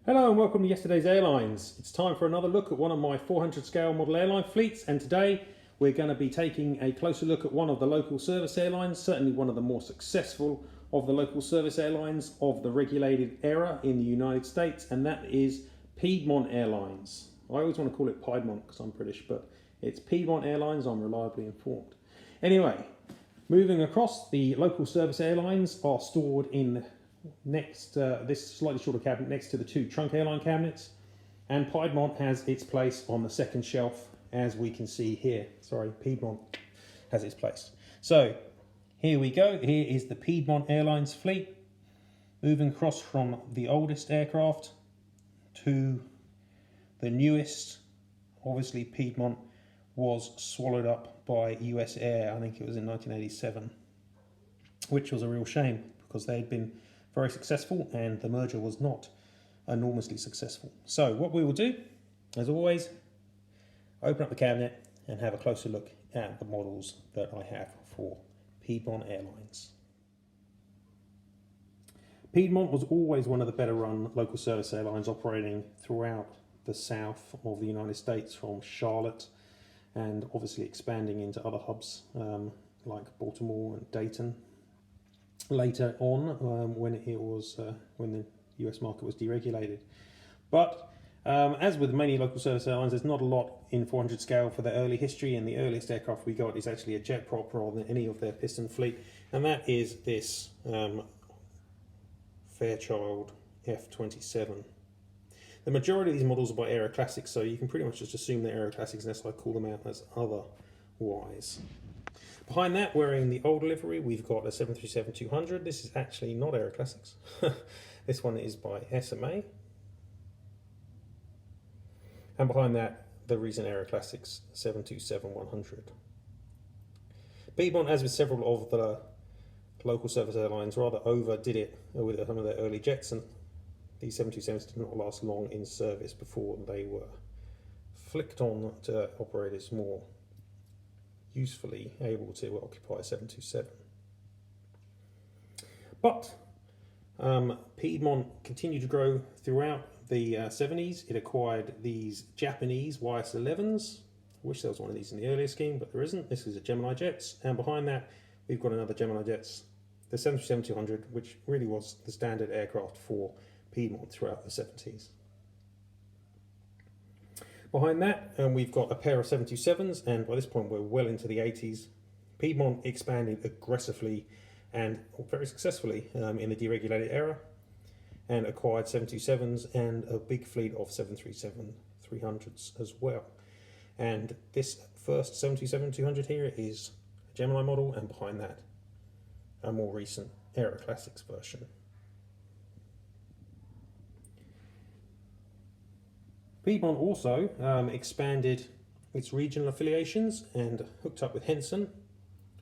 Hello and welcome to yesterday's Airlines. It's time for another look at one of my 400 scale model airline fleets, and today we're going to be taking a closer look at one of the local service airlines, certainly one of the more successful of the local service airlines of the regulated era in the United States, and that is Piedmont Airlines. I always want to call it Piedmont because I'm British, but it's Piedmont Airlines, I'm reliably informed. Anyway, moving across, the local service airlines are stored in next this slightly shorter cabinet next to the two trunk airline cabinets, and Piedmont has its place on the second shelf, as we can see here. Sorry, Piedmont has its place. So here we go. Here is the Piedmont Airlines fleet, moving across from the oldest aircraft to the newest. Obviously Piedmont was swallowed up by US Air, I think it was in 1987, which was a real shame because they had been very successful and the merger was not enormously successful. So what we will do, as always, open up the cabinet and have a closer look at the models that I have for Piedmont Airlines. Piedmont was always one of the better run local service airlines operating throughout the south of the United States, from Charlotte and obviously expanding into other hubs like Baltimore and Dayton. Later on, when the US market was deregulated. But as with many local service airlines, there's not a lot in 400 scale for their early history, and the earliest aircraft we got is actually a jet prop rather than any of their piston fleet, and that is this Fairchild F-27. The majority of these models are by Aero Classics, so you can pretty much just assume they're Aero Classics unless I call them out as otherwise. Behind that, wearing the old livery, we've got a 737-200. This is actually not Aero Classics. This one is by SMA. And behind that, the recent Aero Classics 727-100. Piedmont, as with several of the local service airlines, rather overdid it with some of their early jets, and these 727s did not last long in service before they were flicked on to operators more usefully able to occupy a 727. But Piedmont continued to grow throughout the 70s. It acquired these Japanese YS-11s. I wish there was one of these in the earlier scheme, but there isn't. This is a Geminijets, and behind that we've got another Geminijets, the 737-200, which really was the standard aircraft for Piedmont throughout the 70s. Behind that, we've got a pair of 727s, and by this point we're well into the 80s. Piedmont expanded aggressively and very successfully in the deregulated era, and acquired 727s and a big fleet of 737-300s as well. And this first 727-200 here is a Gemini model, and behind that a more recent Aero Classics version. Piedmont also expanded its regional affiliations and hooked up with Henson,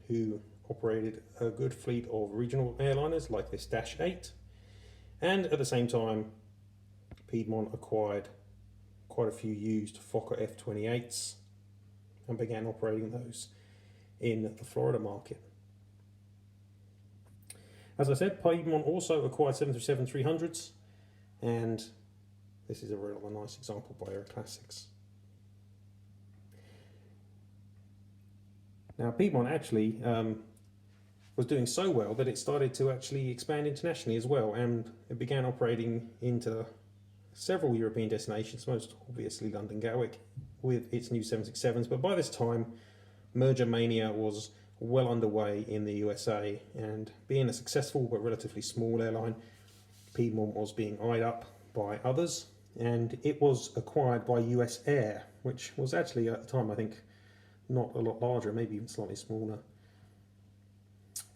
who operated a good fleet of regional airliners like this Dash 8. And at the same time, Piedmont acquired quite a few used Fokker F-28s and began operating those in the Florida market. As I said, Piedmont also acquired 737-300s, and this is a rather nice example by Aero Classics. Now Piedmont actually was doing so well that it started to actually expand internationally as well, and it began operating into several European destinations, most obviously London Gatwick, with its new 767s. But by this time, merger mania was well underway in the USA, and being a successful but relatively small airline, Piedmont was being eyed up by others, and it was acquired by US Air, which was actually at the time I think not a lot larger, maybe even slightly smaller.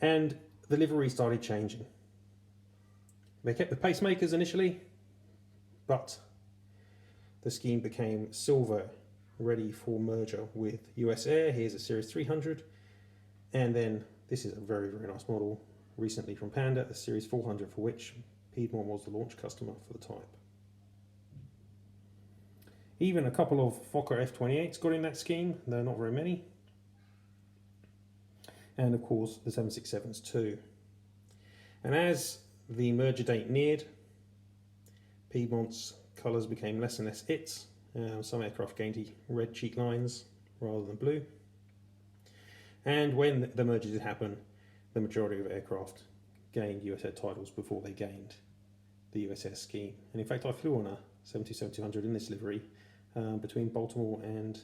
And the livery started changing. They kept the Pacemakers initially, but the scheme became silver, ready for merger with US Air. Here's a Series 300, and then this is a very, very nice model recently from Panda, a Series 400, for which Piedmont was the launch customer for the type. Even a couple of Fokker F-28s got in that scheme, though not very many. And of course the 767s too. And as the merger date neared, Piedmont's colours became less and less its. Some aircraft gained the red cheek lines rather than blue. And when the merger did happen, the majority of aircraft gained USS titles before they gained the USS scheme. And in fact, I flew on a 727-200 in this livery between Baltimore and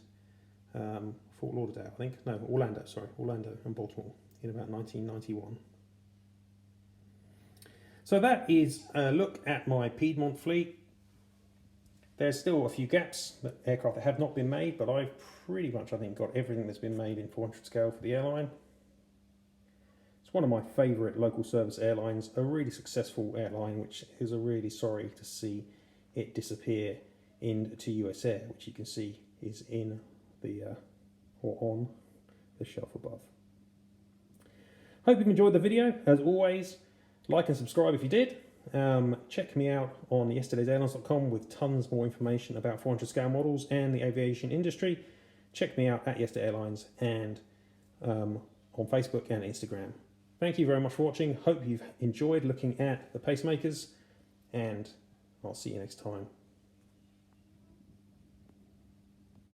Fort Lauderdale, I think. No, Orlando and Baltimore in about 1991. So that is a look at my Piedmont fleet. There's still a few gaps, aircraft that have not been made, but I've pretty much, I think, got everything that's been made in 400 scale for the airline. It's one of my favourite local service airlines, a really successful airline, which is really sorry to see it disappear into US Air, which you can see is in the, or on the shelf above. Hope you've enjoyed the video. As always, like and subscribe if you did. Check me out on yesterdaysairlines.com with tons more information about 400 scale models and the aviation industry. Check me out at Yesterday Airlines and on Facebook and Instagram. Thank you very much for watching. Hope you've enjoyed looking at the Pacemakers, and I'll see you next time.